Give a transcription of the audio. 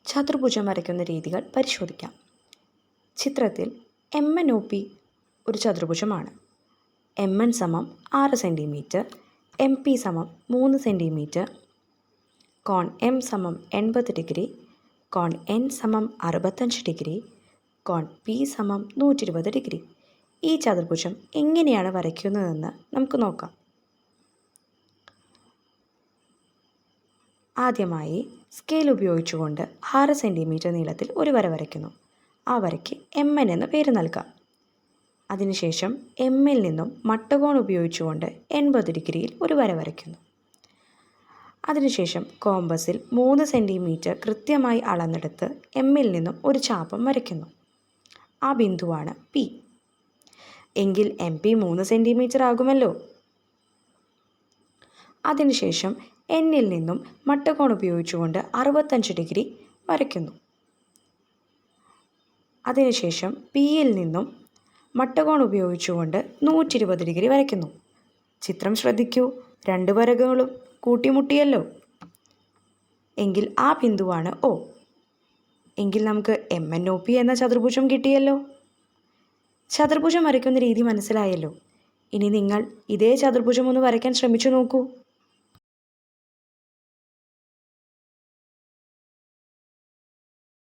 ചതുർഭുജം വരയ്ക്കുന്ന രീതികൾ പരിശോധിക്കാം. ചിത്രത്തിൽ MNOP ഒരു ചതുർഭുജമാണ്. MN സമം 6 സെൻറ്റിമീറ്റർ, MP സമം 3 സെൻറ്റിമീറ്റർ, കോൺ M സമം 80 ഡിഗ്രി, കോൺ N സമം 65 ഡിഗ്രി, കോൺ P സമം 120 ഡിഗ്രി. ഈ ചതുർഭുജം എങ്ങനെയാണ് വരയ്ക്കുന്നതെന്ന് നമുക്ക് നോക്കാം. ആദ്യമായി സ്കെയിൽ ഉപയോഗിച്ചുകൊണ്ട് 6 സെൻറ്റിമീറ്റർ നീളത്തിൽ ഒരു വര വരയ്ക്കുന്നു. ആ വരയ്ക്ക് MN എന്ന് പേര് നൽകാം. അതിനുശേഷം ML നിന്നും മട്ടകോൺ ഉപയോഗിച്ചുകൊണ്ട് 80 ഡിഗ്രിയിൽ ഒരു വര വരയ്ക്കുന്നു. അതിനുശേഷം കോമ്പസിൽ 3 സെൻറ്റിമീറ്റർ കൃത്യമായി അളന്നെടുത്ത് ML നിന്നും ഒരു ചാപം വരയ്ക്കുന്നു. ആ ബിന്ദുവാണ് P. എങ്കിൽ MP 3 സെൻറ്റിമീറ്റർ ആകുമല്ലോ. അതിനുശേഷം Nൽ നിന്നും മട്ടകോൺ ഉപയോഗിച്ചുകൊണ്ട് 65 ഡിഗ്രി വരയ്ക്കുന്നു. അതിനുശേഷം Pയിൽ നിന്നും മട്ടകോൺ ഉപയോഗിച്ചുകൊണ്ട് 120 ഡിഗ്രി വരയ്ക്കുന്നു. ചിത്രം ശ്രദ്ധിക്കൂ, 2 വരകളും കൂട്ടിമുട്ടിയല്ലോ. എങ്കിൽ ആ ബിന്ദുവാണ് O. എങ്കിൽ നമുക്ക് MNOP എന്ന ചതുർഭുജം കിട്ടിയല്ലോ. ചതുർഭുജം വരയ്ക്കുന്ന രീതി മനസ്സിലായല്ലോ. ഇനി നിങ്ങൾ ഇതേ ചതുർഭുജം ഒന്ന് വരയ്ക്കാൻ ശ്രമിച്ചു നോക്കൂ.